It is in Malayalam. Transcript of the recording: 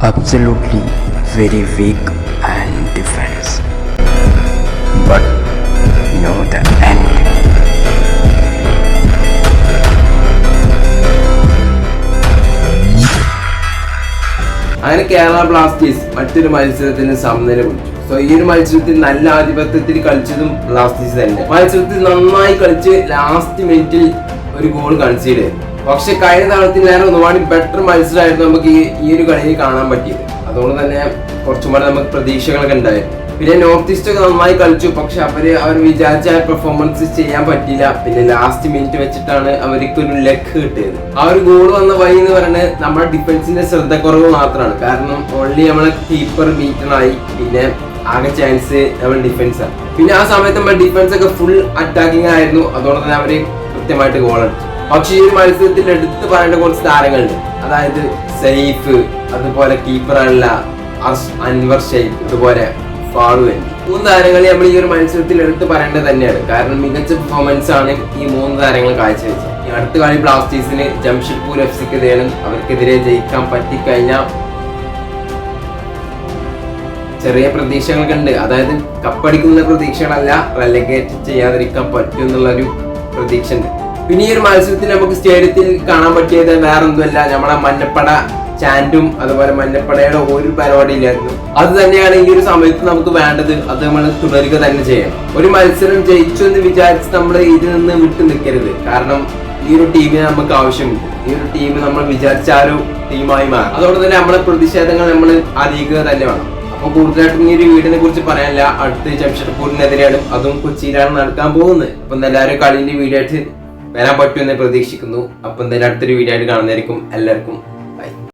absolutely very weak and defense. But know the end. അങ്ങനെ കേരള ബ്ലാസ്റ്റേഴ്സ് മറ്റൊരു മത്സരത്തിന് സമനില പിടിച്ചു. സോ ഈ ഒരു മത്സരത്തിൽ നല്ല ആധിപത്യത്തിൽ കളിച്ചതും ബ്ലാസ്റ്റേഴ്സ് തന്നെ. മത്സരത്തിൽ നന്നായി കളിച്ച് ലാസ്റ്റ് മിനിറ്റിൽ ഒരു ഗോൾ കൺസീഡ് ചെയ്തു. പക്ഷെ കഴിഞ്ഞ തവണത്തിലേറെ ഒരുപാട് ബെറ്റർ മത്സരമായിരുന്നു നമുക്ക് ഈ ഒരു കളിയിൽ കാണാൻ പറ്റിയത്. അതുകൊണ്ട് തന്നെ കുറച്ചും കൂടെ നമുക്ക് പ്രതീക്ഷകളൊക്കെ ഉണ്ടായിരുന്നു. പിന്നെ നോർത്ത് ഈസ്റ്റ് ഒക്കെ നന്നായി കളിച്ചു. പക്ഷെ അവർ വിചാരിച്ച പെർഫോമൻസ് ചെയ്യാൻ പറ്റിയില്ല. പിന്നെ ലാസ്റ്റ് മിനിറ്റ് വെച്ചിട്ടാണ് അവർക്ക് ഒരു ലക്ക് കിട്ടിയത്. ആ ഒരു ഗോൾ വന്ന വഴി എന്ന് പറയുന്നത് നമ്മുടെ ഡിഫൻസിന്റെ ശ്രദ്ധക്കുറവ് മാത്രമാണ്. കാരണം ഓൺലി നമ്മളെ കീപ്പർ ബീറ്റണായി. പിന്നെ ആകെ ചാൻസ് നമ്മുടെ ഡിഫൻസാണ്. പിന്നെ ആ സമയത്ത് നമ്മുടെ ഡിഫൻസ് ഒക്കെ ഫുൾ അറ്റാക്കിംഗ് ആയിരുന്നു. അതുകൊണ്ട് തന്നെ അവര് കൃത്യമായിട്ട് ഗോൾ അടിച്ചു. പക്ഷെ ഈ ഒരു മത്സരത്തിൽ എടുത്ത് പറയേണ്ട കുറച്ച് താരങ്ങളുണ്ട്. അതായത് സൈഫ്, അതുപോലെ കീപ്പറുള്ള അൻവർ ഷെയ്ഖ്, അതുപോലെ ഫാറുവൻ. 3 താരങ്ങളെ നമ്മൾ ഈ ഒരു മത്സരത്തിൽ എടുത്ത് പറയേണ്ടത് തന്നെയാണ്. കാരണം മികച്ച പെർഫോമൻസ് ആണ് ഈ 3 താരങ്ങൾ കാഴ്ചവെച്ചത്. അടുത്ത കളി ബ്ലാസ്റ്റേഴ്സിന് ജംഷഡ്പൂർ എഫ്സിക്കെതിരെയാണ്. അവർക്കെതിരെ ജയിക്കാൻ പറ്റിക്കഴിഞ്ഞാൽ ചെറിയ പ്രതീക്ഷകളൊക്കെ ഉണ്ട്. അതായത് കപ്പടിക്കുന്ന പ്രതീക്ഷകളല്ല, റെലഗേറ്റ് ചെയ്യാതിരിക്കാൻ പറ്റും എന്നുള്ളൊരു പ്രതീക്ഷ ഉണ്ട്. പിന്നെ ഈ ഒരു മത്സരത്തിൽ നമുക്ക് സ്റ്റേഡിയത്തിൽ കാണാൻ പറ്റിയത് വേറൊന്നുമല്ല, നമ്മളെ മഞ്ഞപ്പട ചാൻഡും അതുപോലെ മഞ്ഞപ്പടയുടെ ഒരു പരിപാടിയിലായിരുന്നു. അത് തന്നെയാണ് ഈ ഒരു സമയത്ത് നമുക്ക് വേണ്ടത്. അത് നമ്മൾ തുടരുക തന്നെ ചെയ്യണം. ഒരു മത്സരം ജയിച്ചു എന്ന് വിചാരിച്ച് നമ്മൾ ഇതിൽ നിന്ന് വിട്ടു നിൽക്കരുത്. കാരണം ഈ ഒരു ടീമിനെ നമുക്ക് ആവശ്യമുണ്ട്. ഈ ഒരു ടീം നമ്മൾ വിചാരിച്ച ആ ഒരു ടീമായി മാറും. അതുകൊണ്ട് തന്നെ നമ്മളെ പ്രതിഷേധങ്ങൾ നമ്മൾ അറിയിക്കുക തന്നെ വേണം. അപ്പൊ കൂടുതലായിട്ടും ഈ ഒരു വീടിനെ കുറിച്ച് പറയാനില്ല. അടുത്ത് ജംഷഡ്പൂരിനെതിരെയാണ്, അതും കൊച്ചിയിലാണ് നടക്കാൻ പോകുന്നത്. അപ്പൊ എല്ലാവരും കളിന്റെ വീഡിയോ ആയിട്ട് വരാൻ പറ്റുമെന്ന് പ്രതീക്ഷിക്കുന്നു. അപ്പൊ എന്തായാലും അടുത്തൊരു വീഡിയോ ആയിട്ട് കാണുന്നതായിരിക്കും. എല്ലാവർക്കും